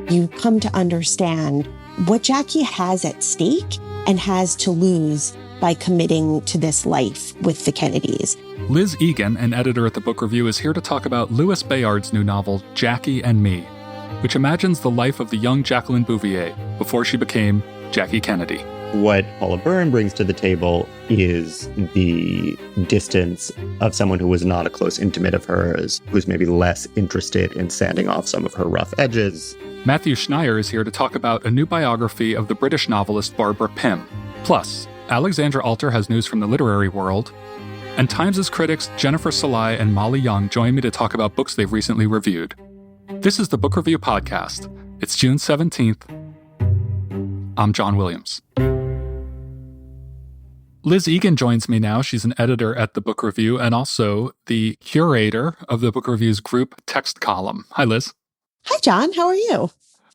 you come to understand what Jackie has at stake and has to lose by committing to this life with the Kennedys. Liz Egan, an editor at the Book Review, is here to talk about Louis Bayard's new novel, Jackie and Me, which imagines the life of the young Jacqueline Bouvier before she became Jackie Kennedy. What Paula Byrne brings to the table is the distance of someone who was not a close intimate of hers, who's maybe less interested in sanding off some of her rough edges. Matthew Schneier is here to talk about a new biography of the British novelist Barbara Pym. Plus, Alexandra Alter has news from the literary world. And Times' critics Jennifer Salai and Molly Young join me to talk about books they've recently reviewed. This is the Book Review Podcast. It's June 17th. I'm John Williams. Liz Egan joins me now. She's an editor at the Book Review and also the curator of the Book Review's group text column. Hi, Liz. Hi, John. How are you?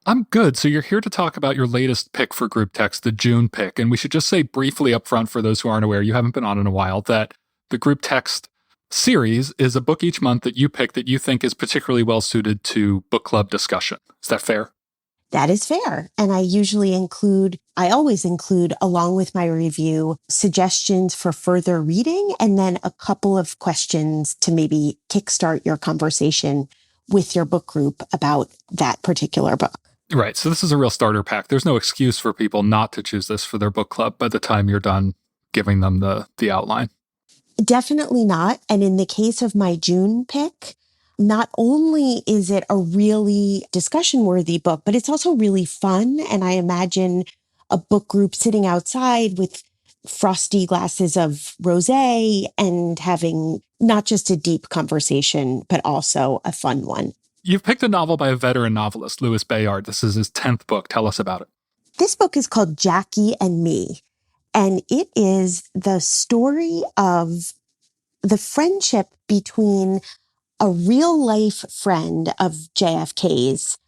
I'm good. So you're here to talk about your latest pick for group text, the June pick. And we should just say briefly up front for those who aren't aware, you haven't been on in a while, that the group text series is a book each month that you pick that you think is particularly well suited to book club discussion. Is that fair? That is fair. And I always include, along with my review, suggestions for further reading and then a couple of questions to maybe kickstart your conversation with your book group about that particular book. Right. So this is a real starter pack. There's no excuse for people not to choose this for their book club by the time you're done giving them the outline. Definitely not. And in the case of my June pick, not only is it a really discussion-worthy book, but it's also really fun. And I imagine a book group sitting outside with frosty glasses of rosé and having not just a deep conversation, but also a fun one. You've picked a novel by a veteran novelist, Louis Bayard. This is his 10th book. Tell us about it. This book is called Jackie and Me. And it is the story of the friendship between a real-life friend of JFK's,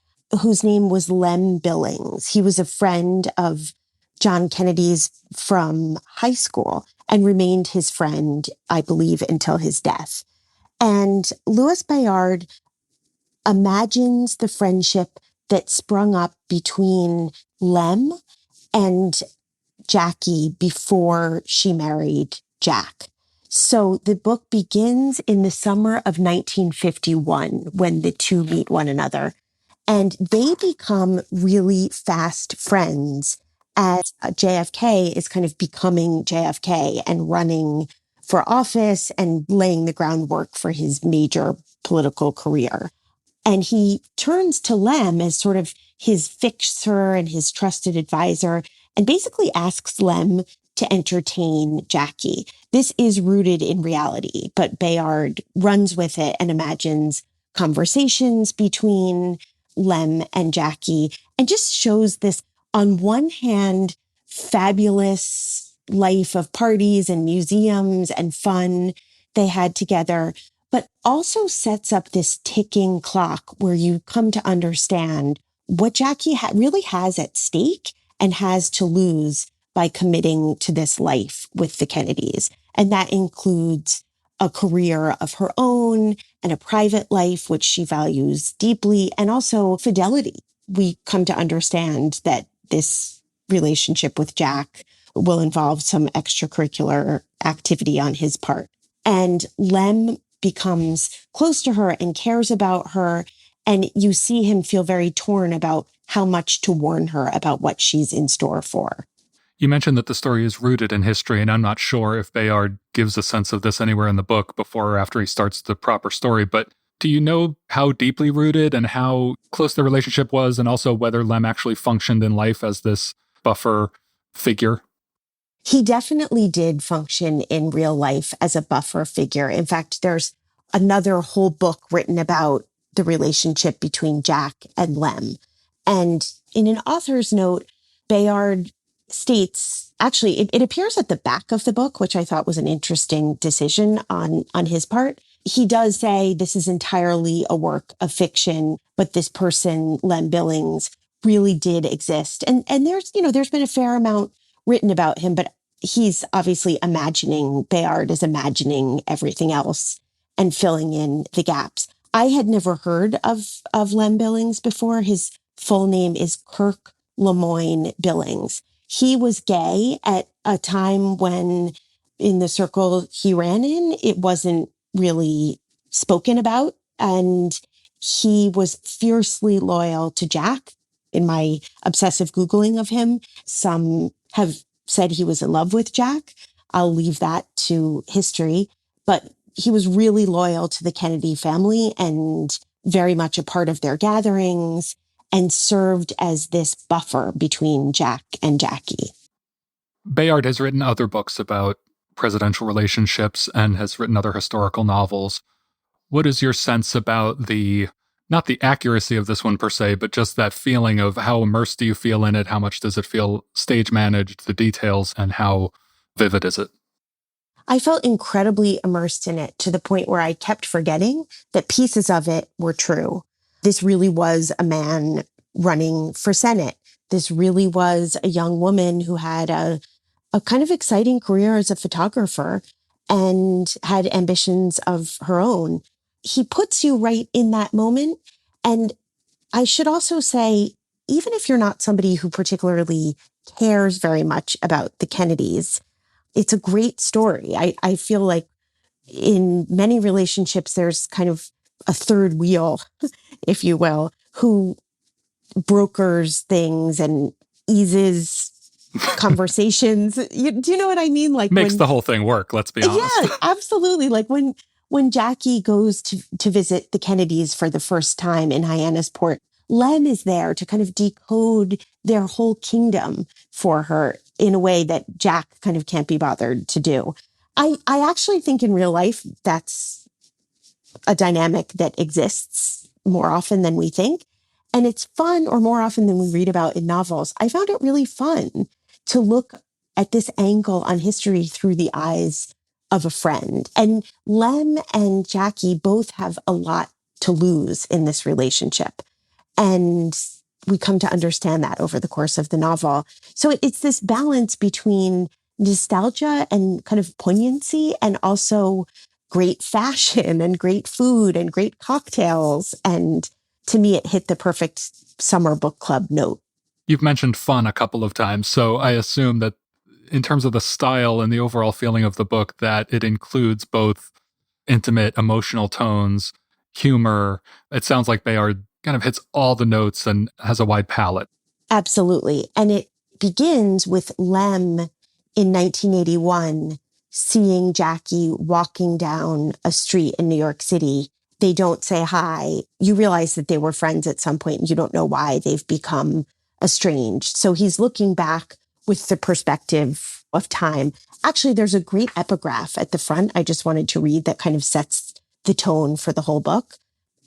whose name was Lem Billings. He was a friend of John Kennedy's from high school and remained his friend, I believe, until his death. And Louis Bayard imagines the friendship that sprung up between Lem and Jackie before she married Jack. So the book begins in the summer of 1951 when the two meet one another. And they become really fast friends as JFK is kind of becoming JFK and running for office and laying the groundwork for his major political career. And he turns to Lem as sort of his fixer and his trusted advisor and basically asks Lem to entertain Jackie. This is rooted in reality, but Bayard runs with it and imagines conversations between Lem and Jackie and just shows this, on one hand, fabulous life of parties and museums and fun they had together, but also sets up this ticking clock where you come to understand what Jackie really has at stake and has to lose by committing to this life with the Kennedys. And that includes a career of her own and a private life, which she values deeply, and also fidelity. We come to understand that this relationship with Jack will involve some extracurricular activity on his part. And Lem becomes close to her and cares about her. And you see him feel very torn about how much to warn her about what she's in store for. You mentioned that the story is rooted in history, and I'm not sure if Bayard gives a sense of this anywhere in the book before or after he starts the proper story, but do you know how deeply rooted and how close the relationship was, and also whether Lem actually functioned in life as this buffer figure? He definitely did function in real life as a buffer figure. In fact, there's another whole book written about the relationship between Jack and Lem. And in an author's note, Bayard states, actually, it appears at the back of the book, which I thought was an interesting decision on his part. He does say this is entirely a work of fiction, but this person, Lem Billings, really did exist. And there's been a fair amount written about him, but he's obviously Bayard is imagining everything else and filling in the gaps. I had never heard of Lem Billings before. His full name is Kirk Lemoyne Billings. He was gay at a time when, in the circle he ran in, it wasn't really spoken about. And he was fiercely loyal to Jack. In my obsessive Googling of him, some have said he was in love with Jack. I'll leave that to history. But he was really loyal to the Kennedy family and very much a part of their gatherings, and served as this buffer between Jack and Jackie. Bayard has written other books about presidential relationships and has written other historical novels. What is your sense about not the accuracy of this one per se, but just that feeling of how immersed do you feel in it? How much does it feel stage managed, the details, and how vivid is it? I felt incredibly immersed in it to the point where I kept forgetting that pieces of it were true. This really was a man running for Senate. This really was a young woman who had a kind of exciting career as a photographer and had ambitions of her own. He puts you right in that moment. And I should also say, even if you're not somebody who particularly cares very much about the Kennedys, it's a great story. I feel like in many relationships, there's kind of a third wheel, if you will, who brokers things and eases conversations. Do you know what I mean? Like makes the whole thing work, let's be honest. Yeah, absolutely. Like when Jackie goes to visit the Kennedys for the first time in Hyannisport, Lem is there to kind of decode their whole kingdom for her in a way that Jack kind of can't be bothered to do. I actually think in real life, that's a dynamic that exists more often than we think. And it's fun, or more often than we read about in novels. I found it really fun to look at this angle on history through the eyes of a friend. And Lem and Jackie both have a lot to lose in this relationship. And we come to understand that over the course of the novel. So it's this balance between nostalgia and kind of poignancy, and also great fashion and great food and great cocktails. And to me, it hit the perfect summer book club note. You've mentioned fun a couple of times, so I assume that in terms of the style and the overall feeling of the book, that it includes both intimate, emotional tones, humor. It sounds like Bayard kind of hits all the notes and has a wide palette. Absolutely. And it begins with Lem in 1981 seeing Jackie walking down a street in New York City. They don't say hi. You realize that they were friends at some point, and you don't know why they've become estranged. So he's looking back with the perspective of time. Actually, there's a great epigraph at the front I just wanted to read that kind of sets the tone for the whole book.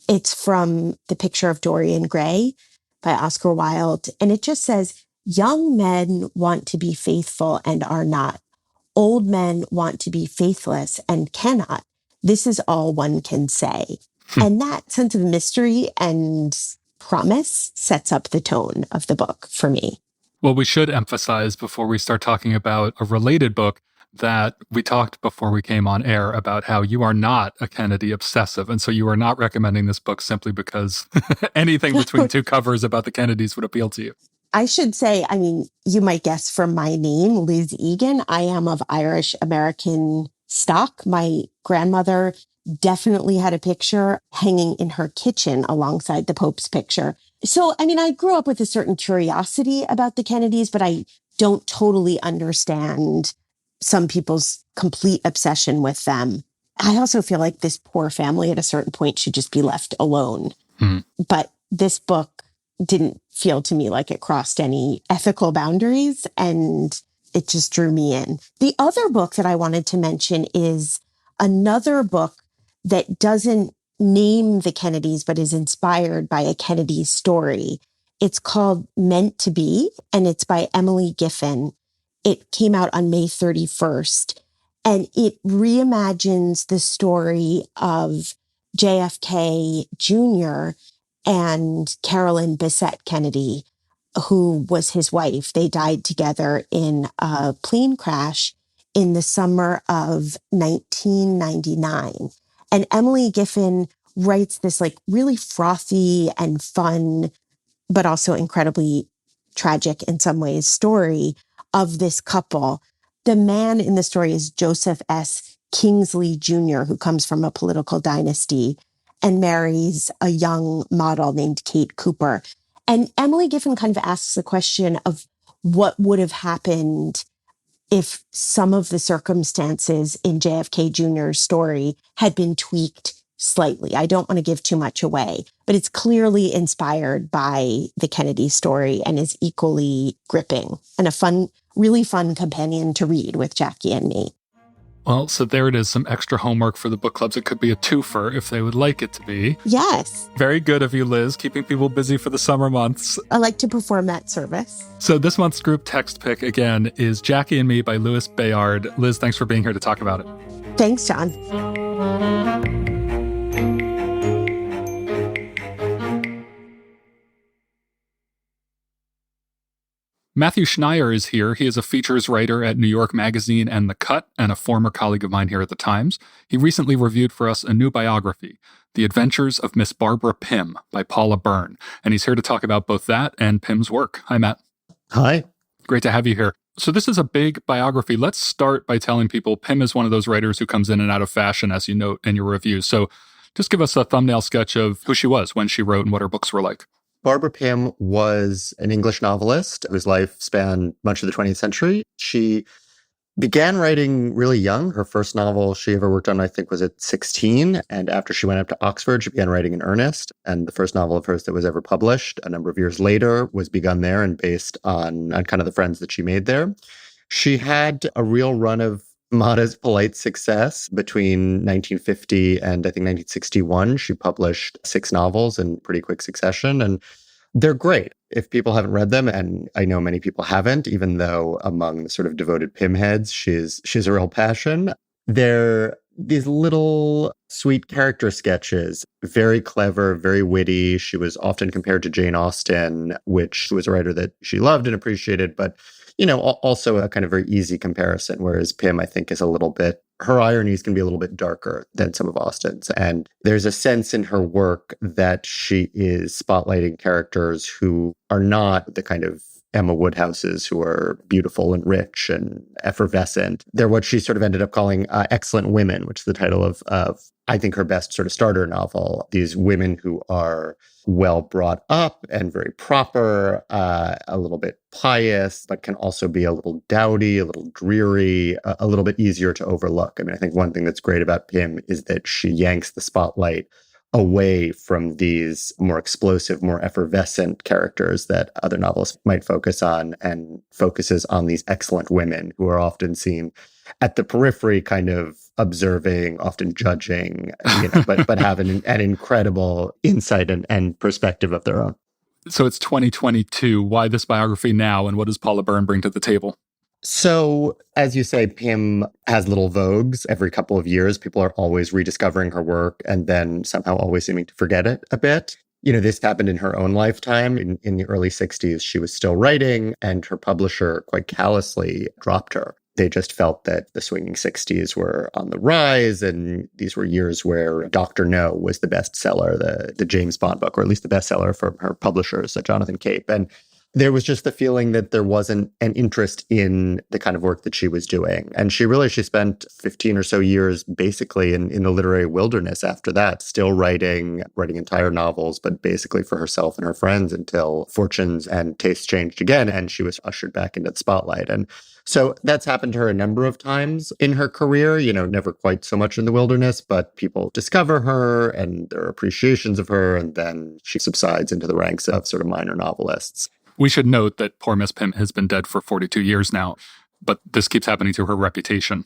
It's from The Picture of Dorian Gray by Oscar Wilde. And it just says, young men want to be faithful and are not. Old men want to be faithless and cannot. This is all one can say. And that sense of mystery and promise sets up the tone of the book for me. Well, we should emphasize before we start talking about a related book that we talked before we came on air about how you are not a Kennedy obsessive. And so you are not recommending this book simply because anything between two covers about the Kennedys would appeal to you. I should say, I mean, you might guess from my name, Liz Egan, I am of Irish American stock. My grandmother definitely had a picture hanging in her kitchen alongside the Pope's picture. So, I mean, I grew up with a certain curiosity about the Kennedys, but I don't totally understand some people's complete obsession with them. I also feel like this poor family at a certain point should just be left alone. But this book didn't feel to me like it crossed any ethical boundaries, and it just drew me in. The other book that I wanted to mention is another book that doesn't name the Kennedys, but is inspired by a Kennedy story. It's called Meant to Be, and it's by Emily Giffin. It came out on May 31st, and it reimagines the story of JFK Jr. and Carolyn Bessette Kennedy, who was his wife. They died together in a plane crash in the summer of 1999. And Emily Giffin writes this like really frothy and fun but also incredibly tragic in some ways story of this couple. The man in the story is Joseph S. Kingsley Jr., who comes from a political dynasty and marries a young model named Kate Cooper. And Emily Giffen kind of asks the question of what would have happened if some of the circumstances in JFK Jr.'s story had been tweaked slightly. I don't want to give too much away, but it's clearly inspired by the Kennedy story and is equally gripping and a fun, really fun companion to read with Jackie and me. Well, so there it is, some extra homework for the book clubs. It could be a twofer if they would like it to be. Yes. Very good of you, Liz, keeping people busy for the summer months. I like to perform that service. So this month's group text pick, again, is Jackie and Me by Louis Bayard. Liz, thanks for being here to talk about it. Thanks, John. Matthew Schneier is here. He is a features writer at New York Magazine and The Cut, and a former colleague of mine here at the Times. He recently reviewed for us a new biography, The Adventures of Miss Barbara Pym by Paula Byrne. And he's here to talk about both that and Pym's work. Hi, Matt. Hi. Great to have you here. So this is a big biography. Let's start by telling people Pym is one of those writers who comes in and out of fashion, as you note in your review. So just give us a thumbnail sketch of who she was, when she wrote, and what her books were like. Barbara Pym was an English novelist whose life spanned much of the 20th century. She began writing really young. Her first novel she ever worked on, I think, was at 16. And after she went up to Oxford, she began writing in earnest. And the first novel of hers that was ever published a number of years later was begun there and based on kind of the friends that she made there. She had a real run of modest, polite success between 1950 and I think 1961. She published 6 novels in pretty quick succession, and they're great. If people haven't read them, and I know many people haven't, even though among the sort of devoted Pym heads, she's a real passion. They're these little sweet character sketches, very clever, very witty. She was often compared to Jane Austen, which was a writer that she loved and appreciated, but also a kind of very easy comparison, whereas Pym, I think, is a little bit, her ironies can be a little bit darker than some of Austen's. And there's a sense in her work that she is spotlighting characters who are not the kind of Emma Woodhouses who are beautiful and rich and effervescent. They're what she sort of ended up calling excellent women, which is the title of I think, her best sort of starter novel. These women who are well brought up and very proper, a little bit pious, but can also be a little dowdy, a little dreary, a little bit easier to overlook. I mean, I think one thing that's great about Pym is that she yanks the spotlight away from these more explosive, more effervescent characters that other novels might focus on, and focuses on these excellent women who are often seen at the periphery, kind of observing, often judging, but have an incredible insight and perspective of their own. So it's 2022. Why this biography now, and what does Paula Byrne bring to the table? So, as you say, Pym has little vogues every couple of years. People are always rediscovering her work and then somehow always seeming to forget it a bit. This happened in her own lifetime. In the early 60s, she was still writing, and her publisher quite callously dropped her. They just felt that the swinging 60s were on the rise, and these were years where Dr. No was the bestseller, the James Bond book, or at least the bestseller from her publishers, Jonathan Cape. And there was just the feeling that there wasn't an interest in the kind of work that she was doing. And she spent 15 or so years basically in the literary wilderness after that, still writing entire novels, but basically for herself and her friends until fortunes and tastes changed again, and she was ushered back into the spotlight. And so that's happened to her a number of times in her career, never quite so much in the wilderness, but people discover her and their appreciations of her, and then she subsides into the ranks of sort of minor novelists. We should note that poor Miss Pym has been dead for 42 years now, but this keeps happening to her reputation.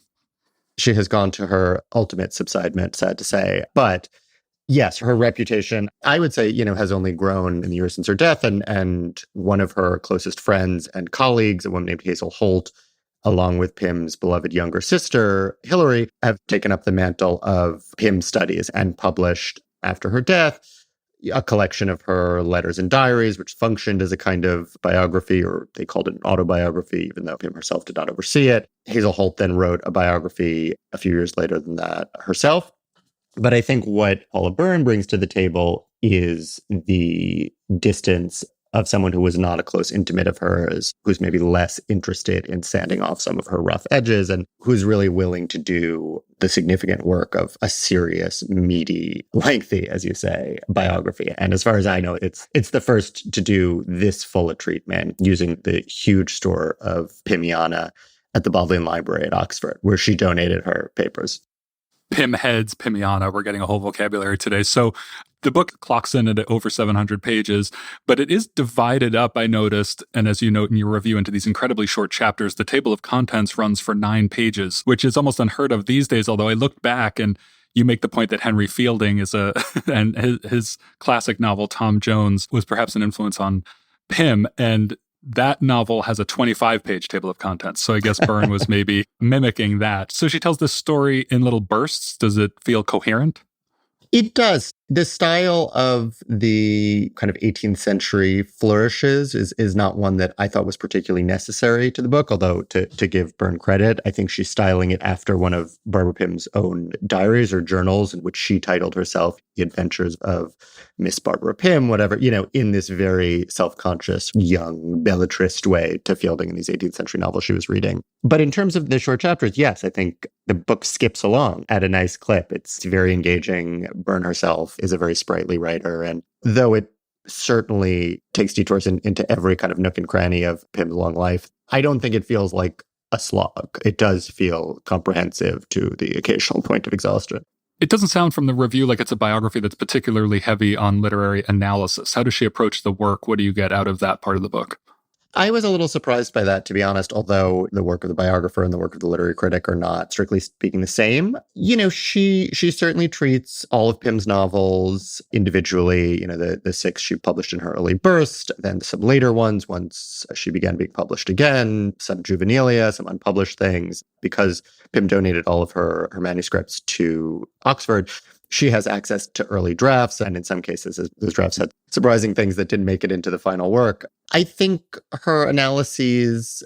She has gone to her ultimate subsidement, sad to say. But yes, her reputation, I would say, has only grown in the years since her death. And one of her closest friends and colleagues, a woman named Hazel Holt, along with Pym's beloved younger sister, Hilary, have taken up the mantle of Pym studies and published, after her death, a collection of her letters and diaries, which functioned as a kind of biography, or they called it an autobiography, even though Pym herself did not oversee it. Hazel Holt then wrote a biography a few years later than that herself. But I think what Paula Byrne brings to the table is the distance of someone who was not a close intimate of hers, who's maybe less interested in sanding off some of her rough edges, and who's really willing to do the significant work of a serious, meaty, lengthy, as you say, biography. And as far as I know, it's the first to do this full a treatment using the huge store of Pimiana at the Bodleian Library at Oxford, where she donated her papers. Pym heads, Pimiana, we're getting a whole vocabulary today. So the book clocks in at over 700 pages, but it is divided up, I noticed, and as you note in your review, into these incredibly short chapters. The table of contents runs for 9 pages, which is almost unheard of these days, although I looked back and you make the point that Henry Fielding is and his classic novel, Tom Jones, was perhaps an influence on Pym, and that novel has a 25-page table of contents. So I guess Byrne was maybe mimicking that. So she tells this story in little bursts. Does it feel coherent? It does. The style of the kind of 18th century flourishes is not one that I thought was particularly necessary to the book, although to give Byrne credit, I think she's styling it after one of Barbara Pym's own diaries or journals, in which she titled herself The Adventures of Miss Barbara Pym, whatever, in this very self-conscious, young, belletrist way to Fielding in these 18th century novels she was reading. But in terms of the short chapters, yes, I think the book skips along at a nice clip. It's very engaging. Byrne herself is a very sprightly writer. And though it certainly takes detours into every kind of nook and cranny of Pym's long life, I don't think it feels like a slog. It does feel comprehensive to the occasional point of exhaustion. It doesn't sound from the review like it's a biography that's particularly heavy on literary analysis. How does she approach the work? What do you get out of that part of the book? I was a little surprised by that, to be honest, although the work of the biographer and the work of the literary critic are not, strictly speaking, the same. She certainly treats all of Pym's novels individually, the 6 she published in her early burst, then some later ones once she began being published again, some juvenilia, some unpublished things. Because Pym donated all of her manuscripts to Oxford, she has access to early drafts, and in some cases, those drafts had surprising things that didn't make it into the final work. I think her analyses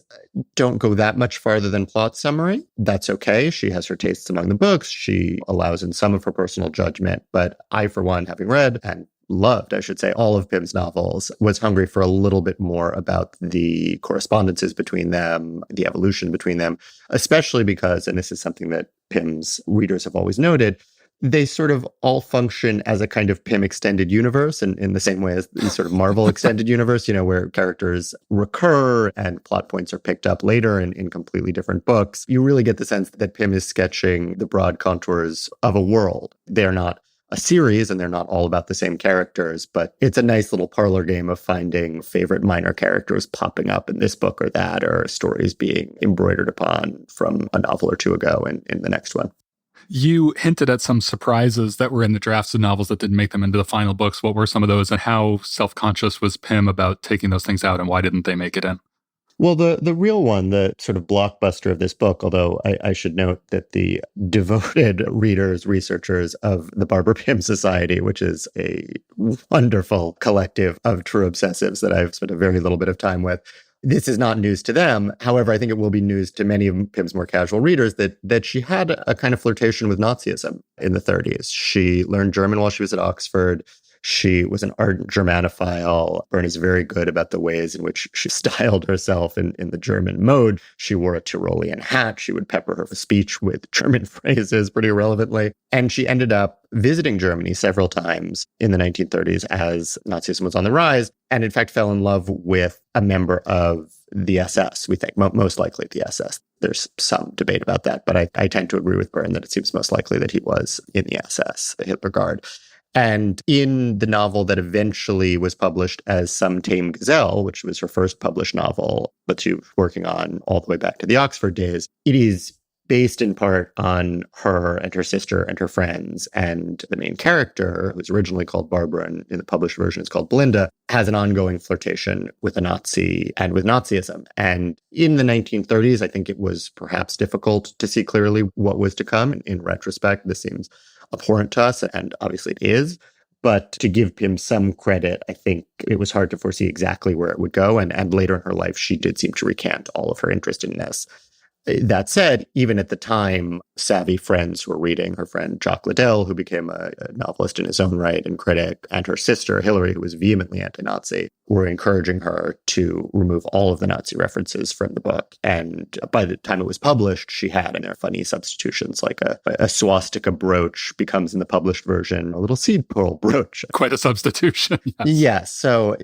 don't go that much farther than plot summary. That's okay. She has her tastes among the books. She allows in some of her personal judgment. But I, for one, having read and loved, I should say, all of Pym's novels, was hungry for a little bit more about the correspondences between them, the evolution between them, especially because, and this is something that Pym's readers have always noted, they sort of all function as a kind of Pym extended universe in the same way as the sort of Marvel extended universe, where characters recur and plot points are picked up later in completely different books. You really get the sense that Pym is sketching the broad contours of a world. They're not a series and they're not all about the same characters, but it's a nice little parlor game of finding favorite minor characters popping up in this book or that, or stories being embroidered upon from a novel or two ago in the next one. You hinted at some surprises that were in the drafts of novels that didn't make them into the final books. What were some of those, and how self-conscious was Pym about taking those things out, and why didn't they make it in? Well, the real one, the sort of blockbuster of this book, although I should note that the devoted readers, researchers of the Barbara Pym Society, which is a wonderful collective of true obsessives that I've spent a very little bit of time with, this is not news to them. However, I think it will be news to many of Pym's more casual readers that she had a kind of flirtation with Nazism in the 30s. She learned German while she was at Oxford. She was an ardent Germanophile. Byrne is very good about the ways in which she styled herself in the German mode. She wore a Tyrolean hat. She would pepper her speech with German phrases pretty irrelevantly. And she ended up visiting Germany several times in the 1930s as Nazism was on the rise, and in fact fell in love with a member of the SS, we think, most likely the SS. There's some debate about that, but I tend to agree with Byrne that it seems most likely that he was in the SS, the Hitler Guard. And in the novel that eventually was published as Some Tame Gazelle, which was her first published novel, but she was working on all the way back to the Oxford days, it is based in part on her and her sister and her friends. And the main character, who's originally called Barbara and in the published version is called Belinda, has an ongoing flirtation with a Nazi and with Nazism. And in the 1930s, I think it was perhaps difficult to see clearly what was to come. In retrospect, this seems abhorrent to us, and obviously it is. But to give Pym some credit, I think it was hard to foresee exactly where it would go. And later in her life, she did seem to recant all of her interest in this. That said, even at the time, savvy friends were reading. Her friend Jacques Liddell, who became a novelist in his own right and critic, and her sister Hilary, who was vehemently anti-Nazi, were encouraging her to remove all of the Nazi references from the book. And by the time it was published, she had in there funny substitutions like a swastika brooch becomes in the published version a little seed pearl brooch. Quite a substitution. Yes. Yes. So,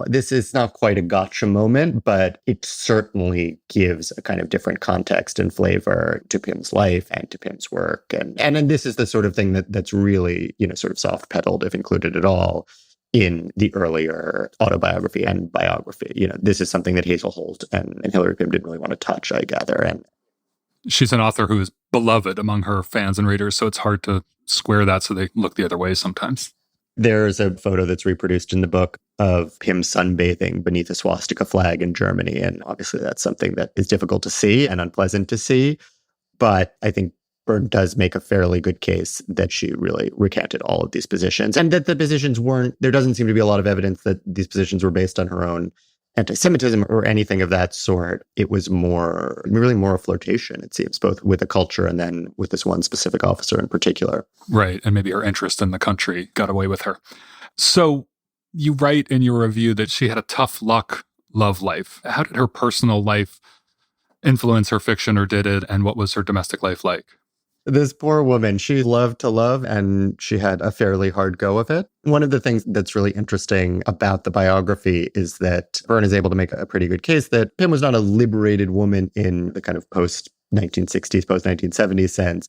this is not quite a gotcha moment, but it certainly gives a kind of different context and flavor to Pym's life and to Pym's work. And this is the sort of thing that's really, sort of soft pedaled, if included at all, in the earlier autobiography and biography. This is something that Hazel Holt and Hilary Pym didn't really want to touch, I gather. And she's an author who is beloved among her fans and readers, so it's hard to square that, so they look the other way sometimes. There's a photo that's reproduced in the book of Pym sunbathing beneath a swastika flag in Germany. And obviously that's something that is difficult to see and unpleasant to see. But I think Byrne does make a fairly good case that she really recanted all of these positions, and that the positions there doesn't seem to be a lot of evidence that these positions were based on her own anti-Semitism or anything of that sort. It was really more a flirtation, it seems, both with the culture and then with this one specific officer in particular. Right. And maybe her interest in the country got away with her. So you write in your review that she had a tough luck love life. How did her personal life influence her fiction, or did it? And what was her domestic life like? This poor woman, she loved to love, and she had a fairly hard go of it. One of the things that's really interesting about the biography is that Byrne is able to make a pretty good case that Pym was not a liberated woman in the kind of post-1960s, post-1970s sense.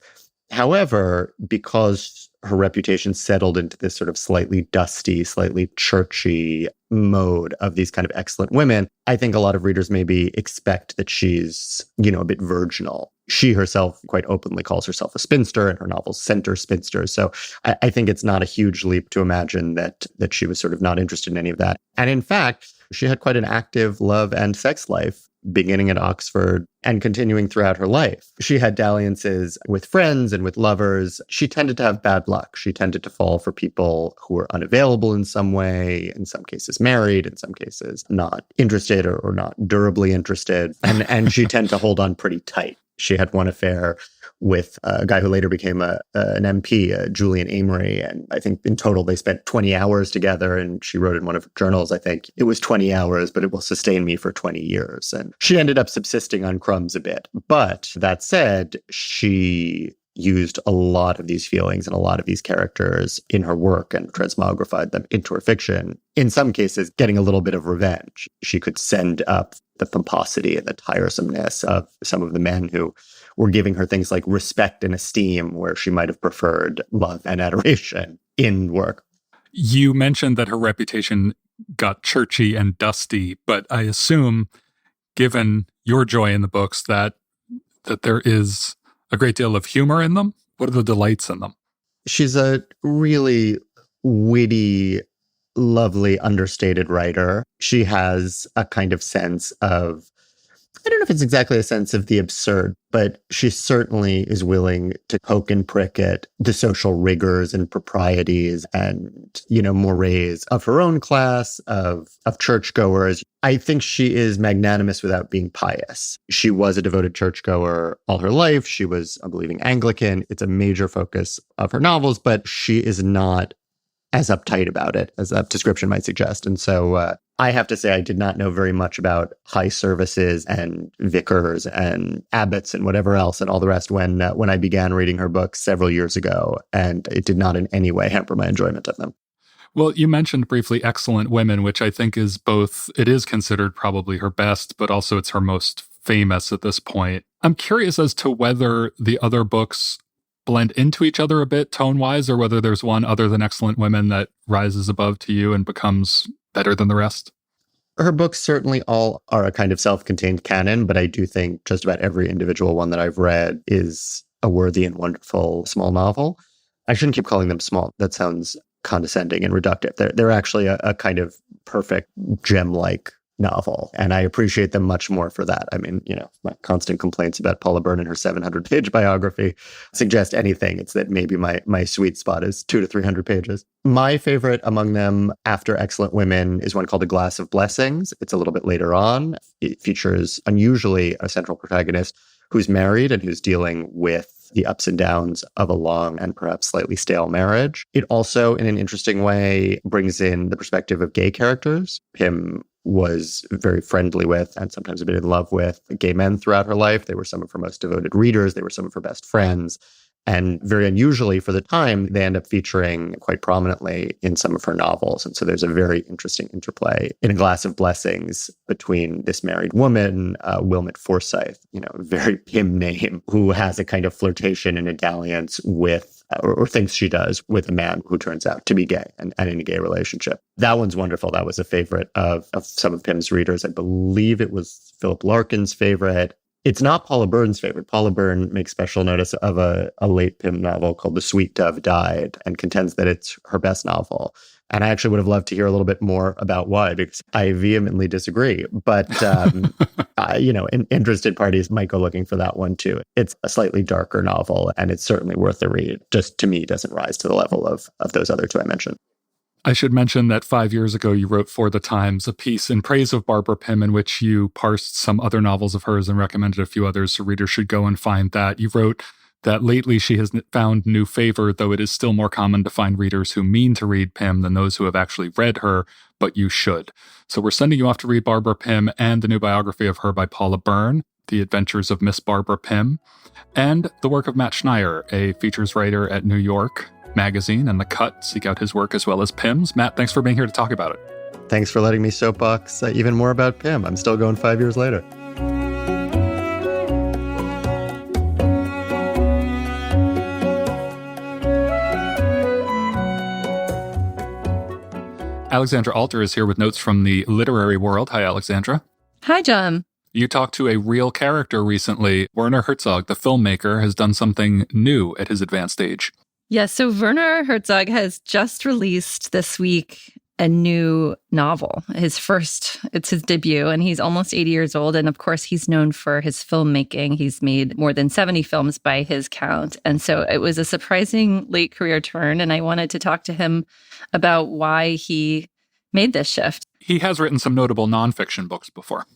However, because her reputation settled into this sort of slightly dusty, slightly churchy mode of these kind of excellent women, I think a lot of readers maybe expect that she's, a bit virginal. She herself quite openly calls herself a spinster, and her novels center spinsters. So I think it's not a huge leap to imagine that she was sort of not interested in any of that. And in fact, she had quite an active love and sex life, beginning at Oxford and continuing throughout her life. She had dalliances with friends and with lovers. She tended to have bad luck. She tended to fall for people who were unavailable in some way, in some cases married, in some cases not interested or not durably interested. And she tended to hold on pretty tight. She had one affair with a guy who later became an MP, Julian Amory. And I think in total they spent 20 hours together. And she wrote in one of her journals, I think, it was 20 hours, but it will sustain me for 20 years. And she ended up subsisting on crumbs a bit. But that said, she used a lot of these feelings and a lot of these characters in her work and transmogrified them into her fiction. In some cases, getting a little bit of revenge. She could send up the pomposity and the tiresomeness of some of the men who were giving her things like respect and esteem, where she might have preferred love and adoration in work. You mentioned that her reputation got churchy and dusty, but I assume, given your joy in the books, that there is a great deal of humor in them. What are the delights in them? She's a really witty, lovely, understated writer. She has a kind of sense of, I don't know if it's exactly a sense of the absurd, but she certainly is willing to poke and prick at the social rigors and proprieties and, mores of her own class, of churchgoers. I think she is magnanimous without being pious. She was a devoted churchgoer all her life. She was a believing Anglican. It's a major focus of her novels, but she is not as uptight about it as that description might suggest. And so I have to say I did not know very much about high services and vicars and abbots and whatever else and all the rest when I began reading her books several years ago, and it did not in any way hamper my enjoyment of them. Well, you mentioned briefly Excellent Women, which I think is both, it is considered probably her best, but also it's her most famous at this point. I'm curious as to whether the other books blend into each other a bit tone-wise, or whether there's one other than Excellent Women that rises above to you and becomes better than the rest. Her books certainly all are a kind of self-contained canon, but I do think just about every individual one that I've read is a worthy and wonderful small novel. I shouldn't keep calling them small. That sounds condescending and reductive. They're actually a kind of perfect gem-like novel, and I appreciate them much more for that. I mean, my constant complaints about Paula Byrne and her 700-page biography suggest anything. It's that maybe my sweet spot is 200 to 300 pages. My favorite among them after Excellent Women is one called A Glass of Blessings. It's a little bit later on. It features unusually a central protagonist who's married and who's dealing with the ups and downs of a long and perhaps slightly stale marriage. It also, in an interesting way, brings in the perspective of gay characters. Pym was very friendly with and sometimes a bit in love with gay men throughout her life. They were some of her most devoted readers. They were some of her best friends. And very unusually for the time, they end up featuring quite prominently in some of her novels. And so there's a very interesting interplay in A Glass of Blessings between this married woman, Wilmot Forsythe, a very Pym name, who has a kind of flirtation and a dalliance with, or thinks she does, with a man who turns out to be gay and in a gay relationship. That one's wonderful. That was a favorite of some of Pym's readers. I believe it was Philip Larkin's favorite. It's not Paula Byrne's favorite. Paula Byrne makes special notice of a late Pym novel called The Sweet Dove Died and contends that it's her best novel. And I actually would have loved to hear a little bit more about why, because I vehemently disagree. But, interested parties might go looking for that one too. It's a slightly darker novel, and it's certainly worth a read. Just to me, doesn't rise to the level of those other two I mentioned. I should mention that 5 years ago, you wrote for The Times a piece in praise of Barbara Pym in which you parsed some other novels of hers and recommended a few others, so readers should go and find that. You wrote that lately she has found new favor, though it is still more common to find readers who mean to read Pym than those who have actually read her, but you should. So we're sending you off to read Barbara Pym and the new biography of her by Paula Byrne, The Adventures of Miss Barbara Pym, and the work of Matt Schneier, a features writer at New York Magazine and The Cut. Seek out his work as well as Pym's. Matt, thanks for being here to talk about it. Thanks for letting me soapbox even more about Pym. I'm still going 5 years later. Alexandra Alter is here with notes from the literary world. Hi, Alexandra. Hi, John. You talked to a real character recently. Werner Herzog, the filmmaker, has done something new at his advanced age. Yes, so Werner Herzog has just released this week a new novel. It's his debut, and he's almost 80 years old. And of course, he's known for his filmmaking. He's made more than 70 films by his count. And so it was a surprising late career turn. And I wanted to talk to him about why he made this shift. He has written some notable nonfiction books before.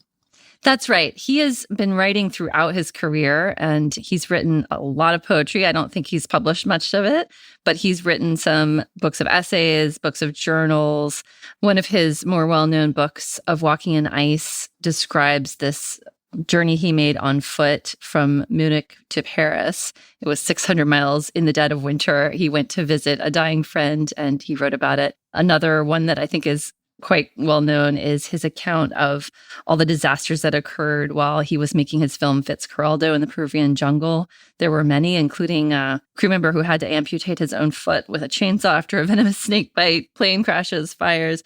That's right. He has been writing throughout his career, and he's written a lot of poetry. I don't think he's published much of it, but he's written some books of essays, books of journals. One of his more well-known books, Of Walking in Ice, describes this journey he made on foot from Munich to Paris. It was 600 miles in the dead of winter. He went to visit a dying friend, and he wrote about it. Another one that I think is quite well known is his account of all the disasters that occurred while he was making his film Fitzcarraldo in the Peruvian jungle. There were many, including a crew member who had to amputate his own foot with a chainsaw after a venomous snake bite, plane crashes, fires.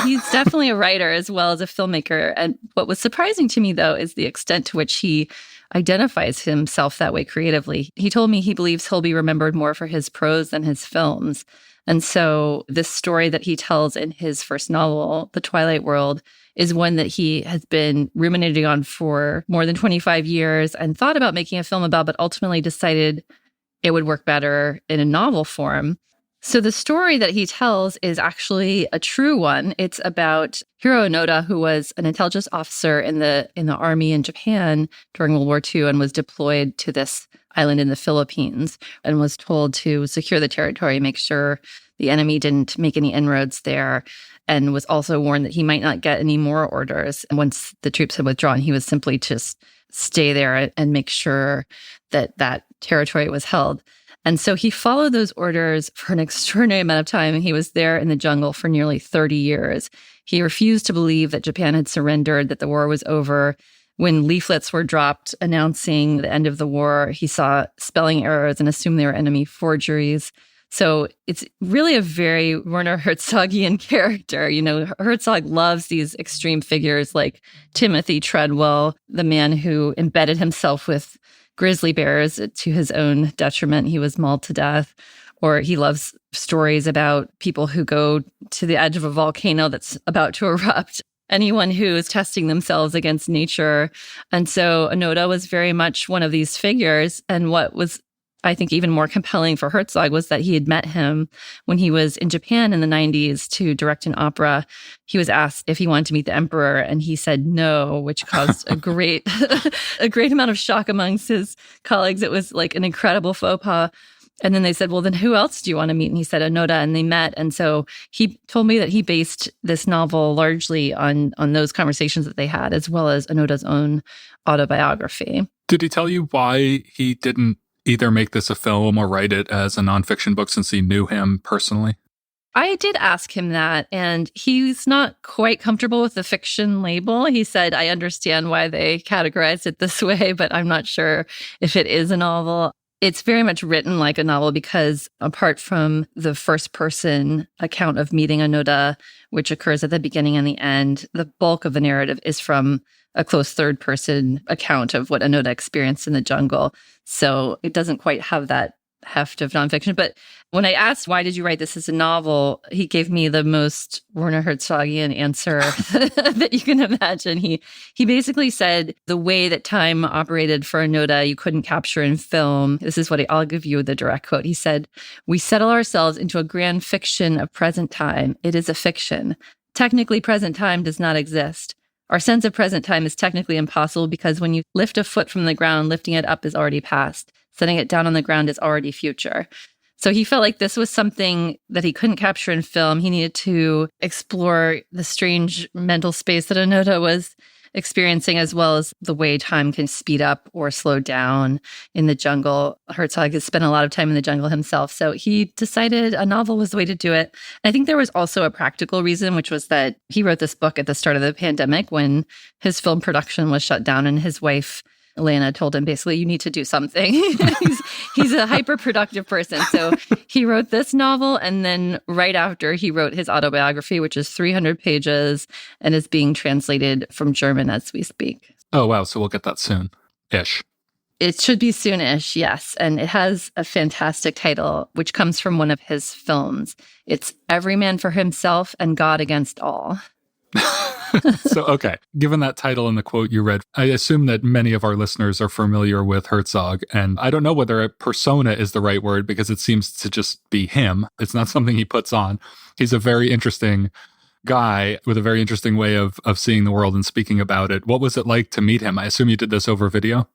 He's definitely a writer as well as a filmmaker. And what was surprising to me, though, is the extent to which he identifies himself that way creatively. He told me he believes he'll be remembered more for his prose than his films. And so this story that he tells in his first novel, The Twilight World, is one that he has been ruminating on for more than 25 years and thought about making a film about, but ultimately decided it would work better in a novel form. So the story that he tells is actually a true one. It's about Hiro Onoda, who was an intelligence officer in the army in Japan during World War II and was deployed to this island in the Philippines and was told to secure the territory, make sure the enemy didn't make any inroads there, and was also warned that he might not get any more orders. And once the troops had withdrawn, he was simply just stay there and make sure that that territory was held. And so he followed those orders for an extraordinary amount of time. He was there in the jungle for nearly 30 years. He refused to believe that Japan had surrendered, that the war was over. When leaflets were dropped announcing the end of the war, he saw spelling errors and assumed they were enemy forgeries. So it's really a very Werner Herzogian character. You know, Herzog loves these extreme figures like Timothy Treadwell, the man who embedded himself with grizzly bears to his own detriment. He was mauled to death. Or he loves stories about people who go to the edge of a volcano that's about to erupt. Anyone who is testing themselves against nature. And so Onoda was very much one of these figures. And what was I think even more compelling for Herzog was that he had met him when he was in Japan in the 90s to direct an opera. He was asked if he wanted to meet the emperor, and he said no, which caused a great amount of shock amongst his colleagues. It was like an incredible faux pas. And then they said, well, then who else do you want to meet? And he said, Onoda, and they met. And so he told me that he based this novel largely on those conversations that they had, as well as Onoda's own autobiography. Did he tell you why he didn't either make this a film or write it as a nonfiction book since he knew him personally? I did ask him that, and he's not quite comfortable with the fiction label. He said, I understand why they categorized it this way, but I'm not sure if it is a novel. It's very much written like a novel because apart from the first person account of meeting Onoda, which occurs at the beginning and the end, the bulk of the narrative is from a close third person account of what Onoda experienced in the jungle. So it doesn't quite have that heft of nonfiction. But when I asked, why did you write this as a novel? He gave me the most Werner Herzogian answer that you can imagine. He basically said the way that time operated for Onoda, you couldn't capture in film. This is what I'll give you the direct quote. He said, "We settle ourselves into a grand fiction of present time. It is a fiction. Technically, present time does not exist. Our sense of present time is technically impossible because when you lift a foot from the ground, lifting it up is already past. Setting it down on the ground is already future." So he felt like this was something that he couldn't capture in film. He needed to explore the strange mental space that Onoda was experiencing, as well as the way time can speed up or slow down in the jungle. Herzog has spent a lot of time in the jungle himself. So he decided a novel was the way to do it. I think there was also a practical reason, which was that he wrote this book at the start of the pandemic when his film production was shut down, and his wife Elena told him basically, you need to do something. he's a hyper-productive person. So he wrote this novel, and then right after he wrote his autobiography, which is 300 pages and is being translated from German as we speak. Oh, wow. So we'll get that soon-ish. It should be soonish, yes. And it has a fantastic title, which comes from one of his films. It's Every Man for Himself and God Against All. So, okay, given that title and the quote you read, I assume that many of our listeners are familiar with Herzog. And I don't know whether a persona is the right word because it seems to just be him. It's not something he puts on. He's a very interesting guy with a very interesting way of seeing the world and speaking about it. What was it like to meet him? I assume you did this over video?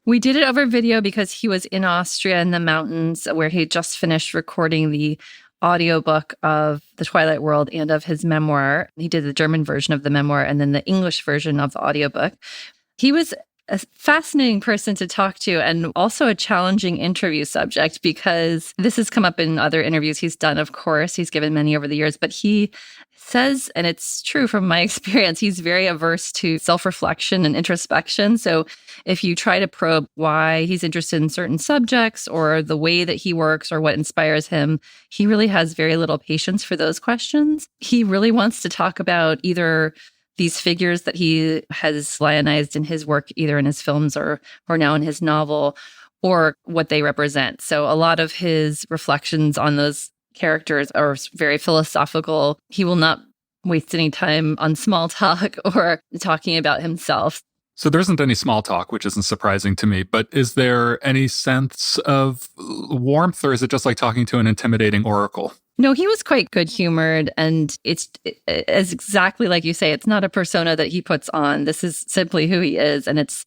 We did it over video because he was in Austria in the mountains where he just finished recording the audiobook of The Twilight World and of his memoir. He did the German version of the memoir and then the English version of the audiobook. He was a fascinating person to talk to and also a challenging interview subject because this has come up in other interviews he's done, of course. He's given many over the years, but he says, and it's true from my experience, he's very averse to self-reflection and introspection. So if you try to probe why he's interested in certain subjects or the way that he works or what inspires him, he really has very little patience for those questions. He really wants to talk about either these figures that he has lionized in his work, either in his films or now in his novel, or what they represent. So a lot of his reflections on those characters are very philosophical. He will not waste any time on small talk or talking about himself. So there isn't any small talk, which isn't surprising to me, but is there any sense of warmth, or is it just like talking to an intimidating oracle? No, he was quite good-humored, and it's exactly like you say, it's not a persona that he puts on. This is simply who he is, and it's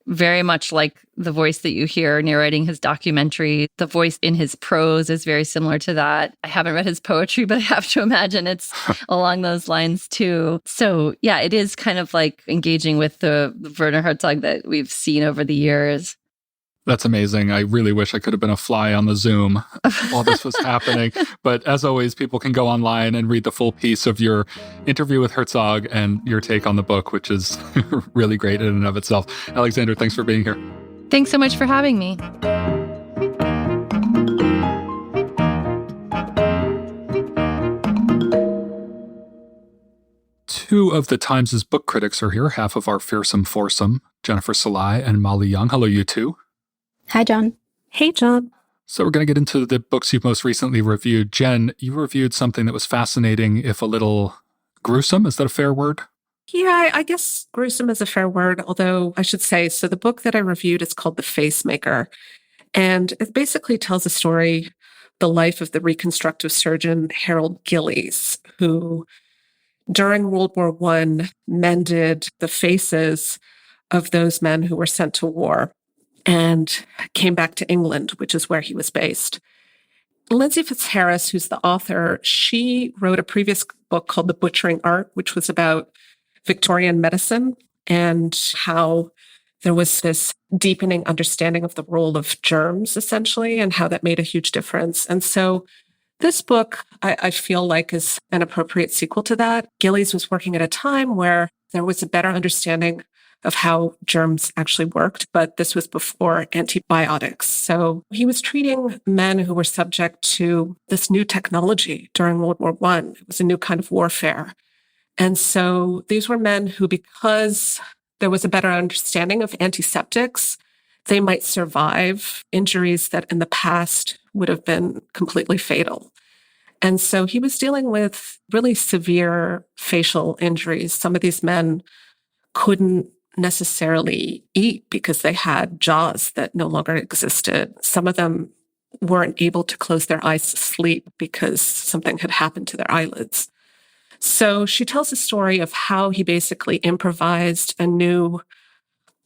very much like the voice that you hear narrating his documentary. The voice in his prose is very similar to that. I haven't read his poetry, but I have to imagine it's along those lines too. So yeah, it is kind of like engaging with the Werner Herzog that we've seen over the years. That's amazing. I really wish I could have been a fly on the Zoom while this was happening. But as always, people can go online and read the full piece of your interview with Herzog and your take on the book, which is really great in and of itself. Alexandra, thanks for being here. Thanks so much for having me. Two of the Times' book critics are here, half of our fearsome foursome, Jennifer Salai and Molly Young. Hello, you two. Hi, John. Hey, John. So we're going to get into the books you've most recently reviewed. Jen, you reviewed something that was fascinating, if a little gruesome. Is that a fair word? Yeah, I guess gruesome is a fair word, although I should say, so the book that I reviewed is called The Facemaker. And it basically tells a story, the life of the reconstructive surgeon Harold Gillies, who during World War I mended the faces of those men who were sent to war and came back to England, which is where he was based. Lindsay Fitzharris, who's the author, she wrote a previous book called The Butchering Art, which was about Victorian medicine and how there was this deepening understanding of the role of germs, essentially, and how that made a huge difference. And so this book, I feel like, is an appropriate sequel to that. Gillies was working at a time where there was a better understanding of how germs actually worked, but this was before antibiotics. So he was treating men who were subject to this new technology during World War I. It was a new kind of warfare. And so these were men who, because there was a better understanding of antiseptics, they might survive injuries that in the past would have been completely fatal. And so he was dealing with really severe facial injuries. Some of these men couldn't necessarily eat because they had jaws that no longer existed. Some of them weren't able to close their eyes to sleep because something had happened to their eyelids. So she tells a story of how he basically improvised a new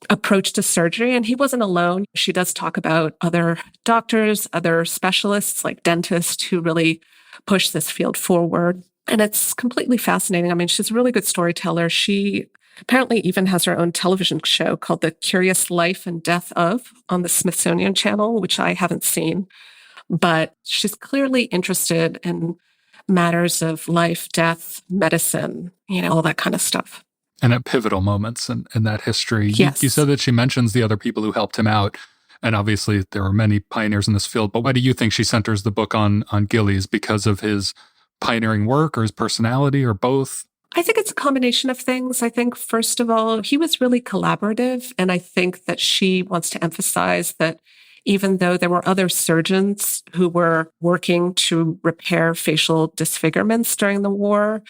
approach to surgery. And he wasn't alone. She does talk about other doctors, other specialists like dentists who really push this field forward. And it's completely fascinating. I mean, she's a really good storyteller. She apparently even has her own television show called The Curious Life and Death of on the Smithsonian Channel, which I haven't seen. But she's clearly interested in matters of life, death, medicine, all that kind of stuff. And at pivotal moments in that history. Yes. You said that she mentions the other people who helped him out. And obviously there were many pioneers in this field. But why do you think she centers the book on Gillies? Because of his pioneering work or his personality or both? I think it's a combination of things. I think, first of all, he was really collaborative. And I think that she wants to emphasize that even though there were other surgeons who were working to repair facial disfigurements during the war,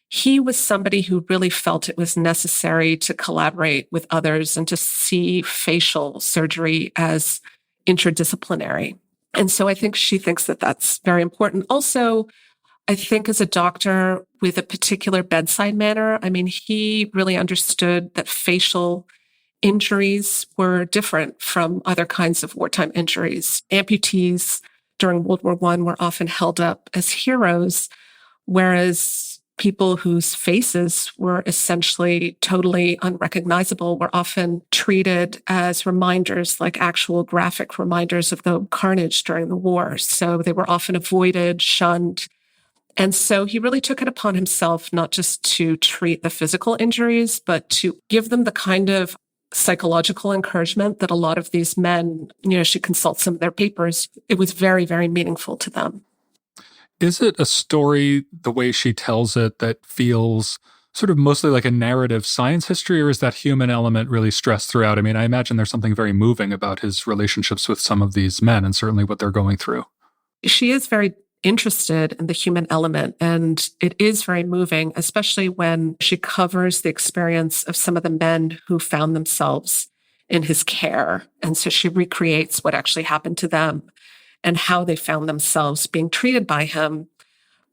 he was somebody who really felt it was necessary to collaborate with others and to see facial surgery as interdisciplinary. And so I think she thinks that that's very important. Also, I think as a doctor with a particular bedside manner, I mean, he really understood that facial injuries were different from other kinds of wartime injuries. Amputees during World War I were often held up as heroes, whereas people whose faces were essentially totally unrecognizable were often treated as reminders, like actual graphic reminders of the carnage during the war. So they were often avoided, shunned. And so he really took it upon himself not just to treat the physical injuries, but to give them the kind of psychological encouragement that a lot of these men, she consults some of their papers. It was very, very meaningful to them. Is it a story, the way she tells it, that feels sort of mostly like a narrative science history, or is that human element really stressed throughout? I mean, I imagine there's something very moving about his relationships with some of these men and certainly what they're going through. She is very interested in the human element, and it is very moving, especially when she covers the experience of some of the men who found themselves in his care. And so she recreates what actually happened to them and how they found themselves being treated by him.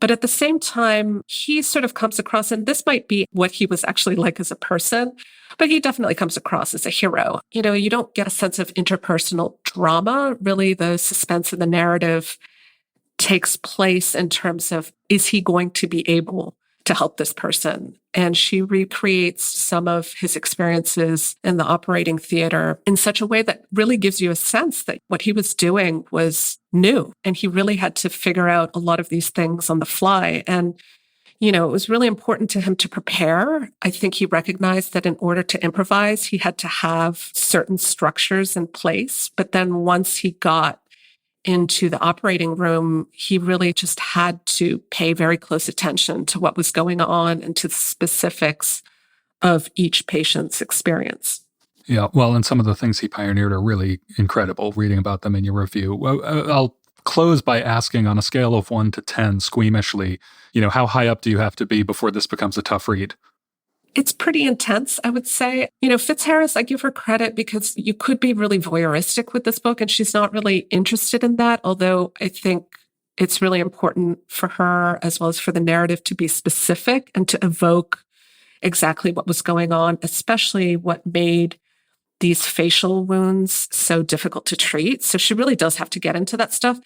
But at the same time, he sort of comes across, and this might be what he was actually like as a person, but he definitely comes across as a hero. You don't get a sense of interpersonal drama. Really, the suspense in the narrative takes place in terms of, is he going to be able to help this person? And she recreates some of his experiences in the operating theater in such a way that really gives you a sense that what he was doing was new. And he really had to figure out a lot of these things on the fly. And, it was really important to him to prepare. I think he recognized that in order to improvise, he had to have certain structures in place. But then once he got into the operating room, he really just had to pay very close attention to what was going on and to the specifics of each patient's experience. Yeah, well, and some of the things he pioneered are really incredible, reading about them in your review. I'll close by asking, on a scale of 1 to 10, squeamishly, how high up do you have to be before this becomes a tough read? It's pretty intense, I would say. Fitzharris, I give her credit because you could be really voyeuristic with this book, and she's not really interested in that, although I think it's really important for her, as well as for the narrative, to be specific and to evoke exactly what was going on, especially what made these facial wounds so difficult to treat. So she really does have to get into that stuff.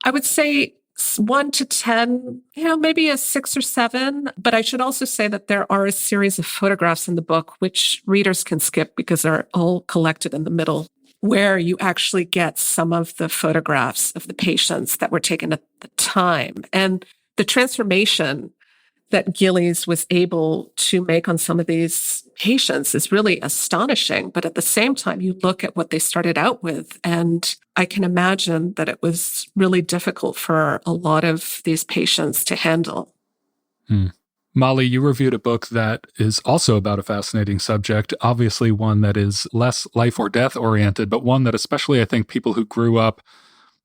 I would say 1 to 10, maybe a 6 or 7. But I should also say that there are a series of photographs in the book, which readers can skip because they're all collected in the middle, where you actually get some of the photographs of the patients that were taken at the time. And the transformation that Gillies was able to make on some of these patients is really astonishing. But at the same time, you look at what they started out with, and I can imagine that it was really difficult for a lot of these patients to handle. Molly, you reviewed a book that is also about a fascinating subject, obviously one that is less life or death oriented, but one that especially I think people who grew up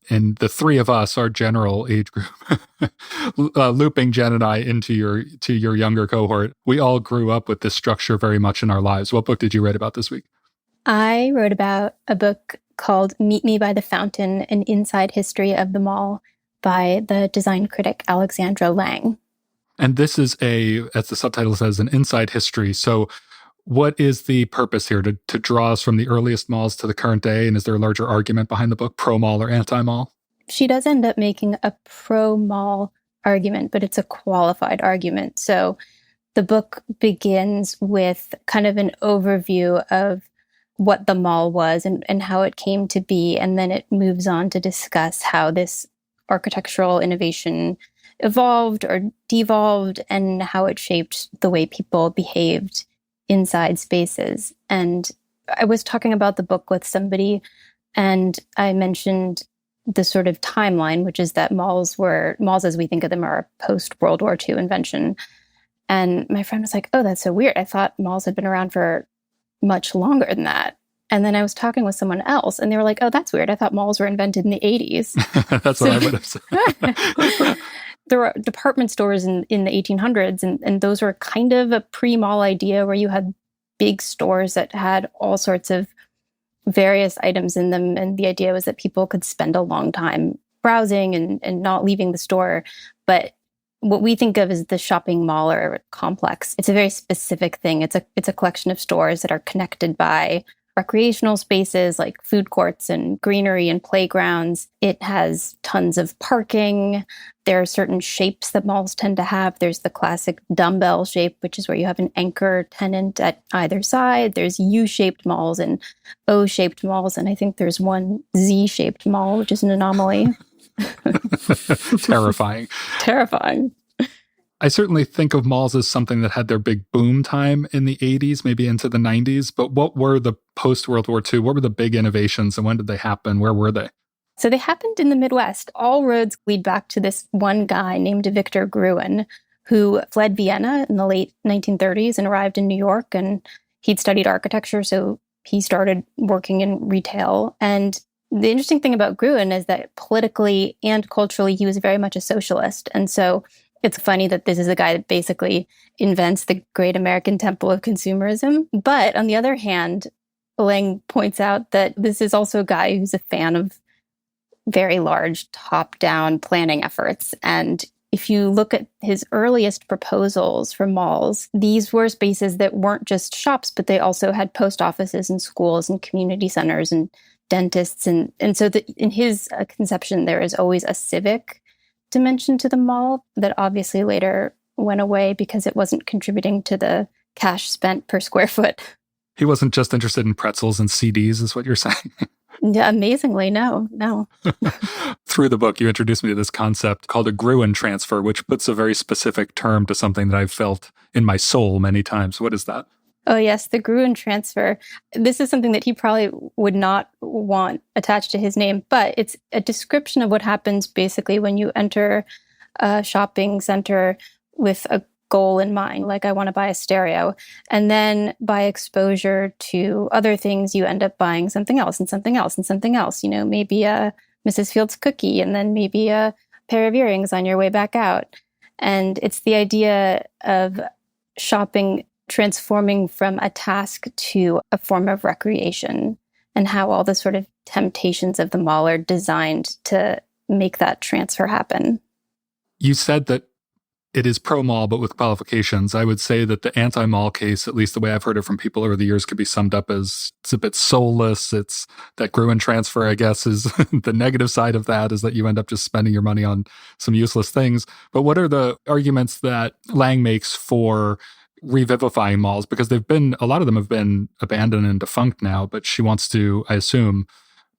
in the three of us, our general age group, looping Jen and I into your younger cohort, we all grew up with this structure very much in our lives. What book did you write about this week? I wrote about a book called Meet Me by the Fountain, An Inside History of the Mall by the design critic Alexandra Lang. And this is as the subtitle says, an inside history. So what is the purpose here? To draw us from the earliest malls to the current day? And is there a larger argument behind the book, pro-mall or anti-mall? She does end up making a pro-mall argument, but it's a qualified argument. So the book begins with kind of an overview of what the mall was and how it came to be. And then it moves on to discuss how this architectural innovation evolved or devolved and how it shaped the way people behaved inside spaces. And I was talking about the book with somebody, and I mentioned the sort of timeline, which is that malls as we think of them are a post-World War II invention. And my friend was like, oh, that's so weird. I thought malls had been around for much longer than that. And then I was talking with someone else, and they were like, oh, that's weird. I thought malls were invented in the 80s. That's what I would have said. There were department stores in the 1800s, and those were kind of a pre-mall idea where you had big stores that had all sorts of various items in them. And the idea was that people could spend a long time browsing and not leaving the store. But what we think of as the shopping mall or complex, it's a very specific thing. It's a collection of stores that are connected by recreational spaces like food courts and greenery and playgrounds. It has tons of parking. There are certain shapes that malls tend to have. There's the classic dumbbell shape, which is where you have an anchor tenant at either side. There's U-shaped malls and O-shaped malls. And I think there's one Z-shaped mall, which is an anomaly. Terrifying. Terrifying. I certainly think of malls as something that had their big boom time in the 80s, maybe into the 90s. But what were the post-World War II? What were the big innovations and when did they happen? Where were they? So they happened in the Midwest. All roads lead back to this one guy named Victor Gruen, who fled Vienna in the late 1930s and arrived in New York. And he'd studied architecture, so he started working in retail. And the interesting thing about Gruen is that politically and culturally, he was very much a socialist. And so it's funny that this is a guy that basically invents the great American temple of consumerism. But on the other hand, Lang points out that this is also a guy who's a fan of very large top-down planning efforts. And if you look at his earliest proposals for malls, these were spaces that weren't just shops, but they also had post offices and schools and community centers and dentists. And so in his conception, there is always a civic dimension to the mall that obviously later went away because it wasn't contributing to the cash spent per square foot. He wasn't just interested in pretzels and CDs, is what you're saying? Yeah, amazingly, no. Through the book, you introduced me to this concept called a Gruen transfer, which puts a very specific term to something that I've felt in my soul many times. What is that? Oh, yes, the Gruen transfer. This is something that he probably would not want attached to his name, but it's a description of what happens basically when you enter a shopping center with a goal in mind, like I want to buy a stereo. And then by exposure to other things, you end up buying something else and something else and something else. Maybe a Mrs. Fields cookie and then maybe a pair of earrings on your way back out. And it's the idea of shopping transforming from a task to a form of recreation, and how all the sort of temptations of the mall are designed to make that transfer happen. You said that it is pro-mall, but with qualifications. I would say that the anti-mall case, at least the way I've heard it from people over the years, could be summed up as it's a bit soulless. It's that Gruen transfer, I guess, is the negative side of that, is that you end up just spending your money on some useless things. But what are the arguments that Lang makes for revivifying malls? Because a lot of them have been abandoned and defunct now, but she wants to, I assume,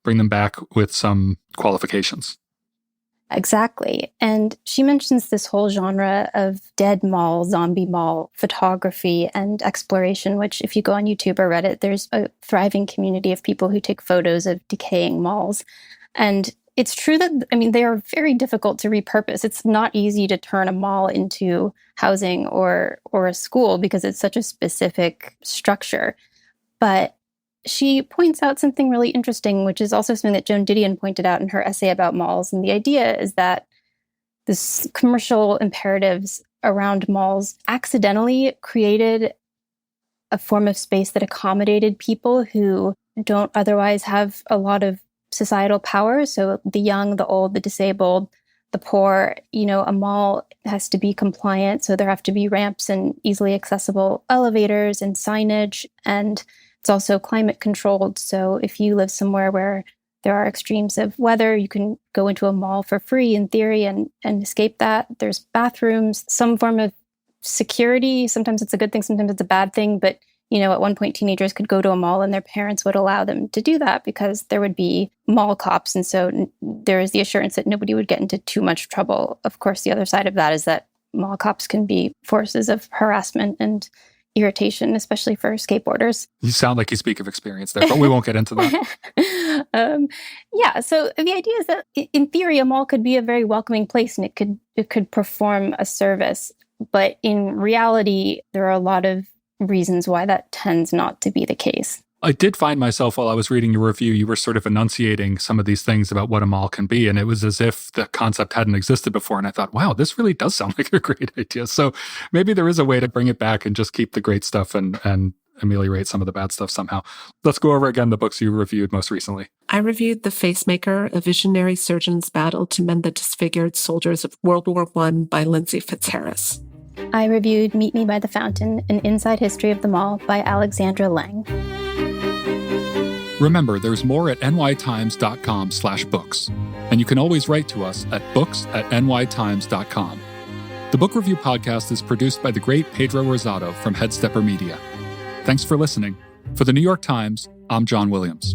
bring them back with some qualifications. Exactly. And she mentions this whole genre of dead mall, zombie mall photography and exploration, which if you go on YouTube or Reddit, there's a thriving community of people who take photos of decaying malls. And it's true that, they are very difficult to repurpose. It's not easy to turn a mall into housing or a school because it's such a specific structure. But she points out something really interesting, which is also something that Joan Didion pointed out in her essay about malls. And the idea is that this commercial imperatives around malls accidentally created a form of space that accommodated people who don't otherwise have a lot of societal power. So the young, the old, the disabled, the poor, a mall has to be compliant. So there have to be ramps and easily accessible elevators and signage. And it's also climate controlled. So if you live somewhere where there are extremes of weather, you can go into a mall for free in theory and escape that. There's bathrooms, some form of security. Sometimes it's a good thing, sometimes it's a bad thing. But, at one point, teenagers could go to a mall and their parents would allow them to do that because there would be mall cops. And so there is the assurance that nobody would get into too much trouble. Of course, the other side of that is that mall cops can be forces of harassment and irritation, especially for skateboarders. You sound like you speak of experience there, but we won't get into that. So the idea is that in theory, a mall could be a very welcoming place and it could perform a service. But in reality, there are a lot of reasons why that tends not to be the case. I did find myself, while I was reading your review, you were sort of enunciating some of these things about what a mall can be. And it was as if the concept hadn't existed before. And I thought, wow, this really does sound like a great idea. So maybe there is a way to bring it back and just keep the great stuff and ameliorate some of the bad stuff somehow. Let's go over again the books you reviewed most recently. I reviewed The Facemaker, A Visionary Surgeon's Battle to Mend the Disfigured Soldiers of World War I by Lindsay Fitzharris. I reviewed Meet Me by the Fountain, An Inside History of the Mall by Alexandra Lang. Remember, there's more at nytimes.com/books. And you can always write to us at books@nytimes.com. The Book Review Podcast is produced by the great Pedro Rosado from Headstepper Media. Thanks for listening. For the New York Times, I'm John Williams.